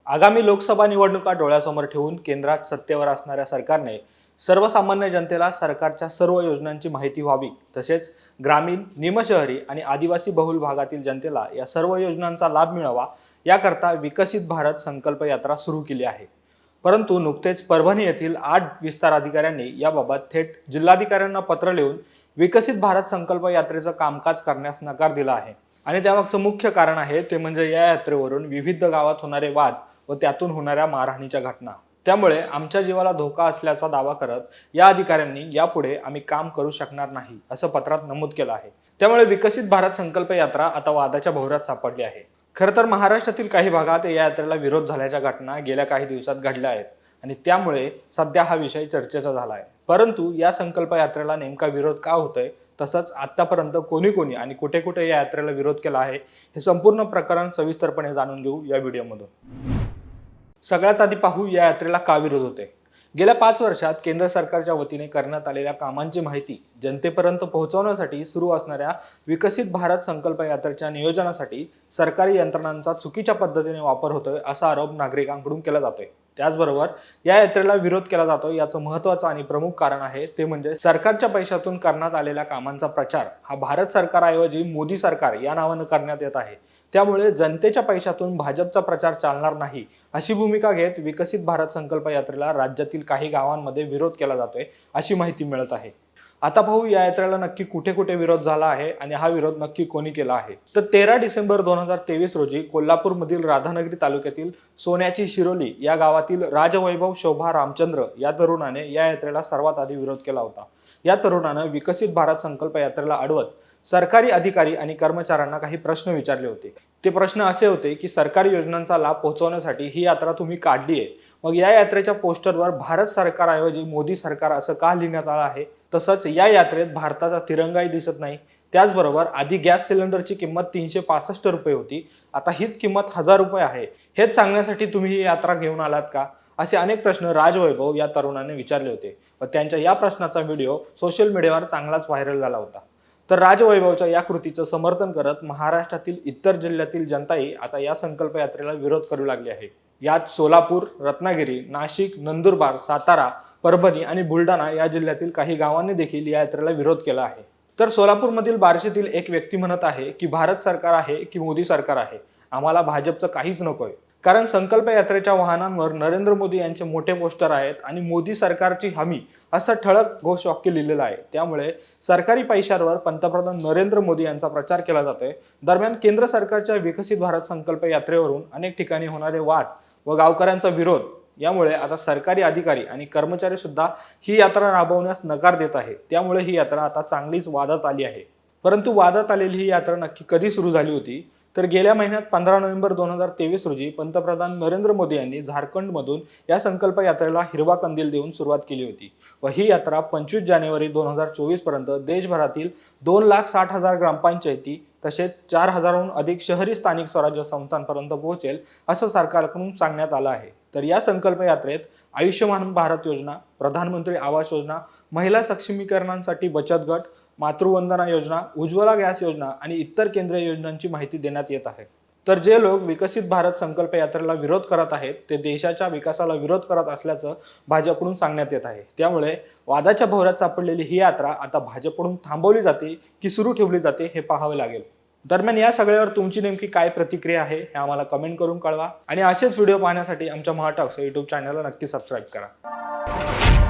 आगामी लोकसभा निवडणुका डोळ्यासमोर ठेवून केंद्रात सत्तेवर असणाऱ्या सरकारने सर्वसामान्य जनतेला सरकारच्या सर्व योजनांची माहिती व्हावी, तसेच ग्रामीण, निमशहरी आणि आदिवासी बहुल भागातील जनतेला या सर्व योजनांचा लाभ मिळावा याकरता विकसित भारत संकल्प यात्रा सुरू केली आहे। परंतु नुकतेच परभणी येथील 8 विस्तार अधिकाऱ्यांनी याबाबत थेट जिल्हाधिकाऱ्यांना पत्र लिहून विकसित भारत संकल्प यात्रेचं कामकाज करण्यास नकार दिला आहे। आणि त्यामागचं मुख्य कारण आहे ते म्हणजे या यात्रेवरून विविध गावात होणारे वाद व त्यातून होणाऱ्या मारहाणीच्या घटना। त्यामुळे आमच्या जीवाला धोका असल्याचा दावा करत या अधिकाऱ्यांनी यापुढे आम्ही काम करू शकणार नाही असं पत्रात नमूद केलं आहे। त्यामुळे विकसित भारत संकल्प यात्रा आता वादाच्या भोवऱ्यात सापडली आहे। खरं तर महाराष्ट्रातील काही भागात या यात्रेला विरोध झाल्याच्या घटना गेल्या काही दिवसात घडल्या आहेत आणि त्यामुळे सध्या हा विषय चर्चेचा झाला आहे। परंतु या संकल्प यात्रेला नेमका विरोध का होतोय, तसंच आतापर्यंत कोणी कोणी आणि कुठे कुठे या यात्रेला विरोध केला आहे हे संपूर्ण प्रकरण सविस्तरपणे जाणून घेऊ या व्हिडिओमधून। सगळ्यात आधी पाहू या यात्रेला का विरोध होते। गेल्या 5 वर्षात केंद्र सरकारच्या वतीने करण्यात आलेल्या कामांची माहिती जनतेपर्यंत पोहोचवण्यासाठी सुरू असणाऱ्या विकसित भारत संकल्प यात्रेच्या नियोजनासाठी सरकारी यंत्रणांचा चुकीच्या पद्धतीने वापर होतोय असा आरोप नागरिकांकडून केला जातोय। त्याचबरोबर या यात्रेला विरोध केला जातो याचं महत्त्वाचं आणि प्रमुख कारण आहे ते म्हणजे सरकारच्या पैशातून करण्यात आलेल्या कामांचा प्रचार हा भारत सरकारऐवजी मोदी सरकार या नावाने करण्यात येत आहे। त्यामुळे जनतेच्या पैशातून भाजपचा प्रचार चालणार नाही अशी भूमिका घेत विकसित भारत संकल्प यात्रेला राज्यातील काही गावांमध्ये विरोध केला जातोय अशी माहिती मिळत आहे। आता पाहू या यात्रेला नक्की कुठे कुठे विरोध झाला आहे आणि हा विरोध नक्की कोणी केला आहे। तर 13 डिसेंबर 2023 रोजी कोल्हापूरमधील राधानगरी तालुक्यातील सोन्याची शिरोली या गावातील राजवैभव शोभा रामचंद्र या तरुणाने या यात्रेला सर्वात आधी विरोध केला होता। या तरुणानं विकसित भारत संकल्प यात्रेला अडवत सरकारी अधिकारी आणि कर्मचाऱ्यांना काही प्रश्न विचारले होते। ते प्रश्न असे होते की सरकारी योजनांचा लाभ पोहोचवण्यासाठी ही यात्रा तुम्ही काढली आहे, मग या यात्रेच्या पोस्टरवर भारत सरकारऐवजी मोदी सरकार असं का लिहिण्यात आलं आहे। तसंच या यात्रेत भारताचा तिरंगाही दिसत नाही। त्याचबरोबर आधी गॅस सिलेंडरची किंमत 365 रुपये होती, आता हीच किंमत 1000 रुपये आहे। हेच सांगण्यासाठी तुम्ही ही यात्रा घेऊन आलात का, असे अनेक प्रश्न राजवैभव या तरुणाने विचारले होते व त्यांच्या या प्रश्नाचा व्हिडिओ सोशल मीडियावर चांगलाच व्हायरल झाला होता। तर राजवैभवच्या या कृतीचं समर्थन करत महाराष्ट्रातील इतर जिल्ह्यातील जनताही आता या संकल्प यात्रेला विरोध करू लागली आहे। यात सोलापूर, रत्नागिरी, नाशिक, नंदुरबार, सातारा, परभणी आणि बुलढाणा या जिल्ह्यातील काही गावांनी देखील या यात्रेला विरोध केला आहे। तर सोलापूरमधील बार्शीतील एक व्यक्ती म्हणत आहे की भारत सरकार आहे की मोदी सरकार आहे, आम्हाला भाजपचं काहीच नकोय। कारण संकल्प यात्रेच्या वाहनांवर नरेंद्र मोदी यांचे मोठे पोस्टर आहेत आणि मोदी सरकारची हमी असं ठळक घोषवाक्य लिहिलेलं आहे। त्यामुळे सरकारी पैशांवर पंतप्रधान नरेंद्र मोदी यांचा प्रचार केला जातोय। दरम्यान केंद्र सरकारच्या विकसित भारत संकल्प यात्रेवरून अनेक ठिकाणी होणारे वाद व गावकऱ्यांचा विरोध यामुळे आता सरकारी अधिकारी आणि कर्मचारी सुद्धा ही यात्रा राबवण्यास नकार देत आहे। त्यामुळे ही यात्रा आता चांगलीच वादात आली आहे। परंतु वादात आलेली ही यात्रा नक्की कधी सुरू झाली होती, तर गेल्या महिन्यात 15 नोव्हेंबर 2023 रोजी पंतप्रधान नरेंद्र मोदी यांनी झारखंडमधून या संकल्प यात्रेला हिरवा कंदील देऊन सुरुवात केली होती व ही यात्रा 25 जानेवारी 2024 पर्यंत देशभरातील 2,60,000 ग्रामपंचायती तसेच 4,000हून अधिक शहरी स्थानिक स्वराज्य संस्थांपर्यंत पोहोचेल असं सरकारकडून सांगण्यात आलं आहे। तर या संकल्प यात्रेत आयुष्यमान भारत योजना, प्रधानमंत्री आवास योजना, महिला सक्षमीकरणासाठी बचत गट, मातृवंदना योजना, उज्ज्वला गॅस योजना आणि इतर केंद्रीय योजनांची माहिती देण्यात येत आहे। तर जे लोक विकसित भारत संकल्प यात्रेला विरोध करत आहेत ते देशाच्या विकासाला विरोध करत असल्याचं भाजपकडून सांगण्यात येत आहे। त्यामुळे वादाच्या भोवऱ्यात सापडलेली ही यात्रा आता भाजपकडून थांबवली जाते की सुरू ठेवली जाते हे पाहावे लागेल। दरम्यान या सगळ्यावर तुमची नेमकी काय प्रतिक्रिया आहे हे आम्हाला कमेंट करून कळवा आणि असेच व्हिडिओ पाहण्यासाठी आमच्या महाटॉक्स YouTube चॅनलला नक्की सबस्क्राईब करा।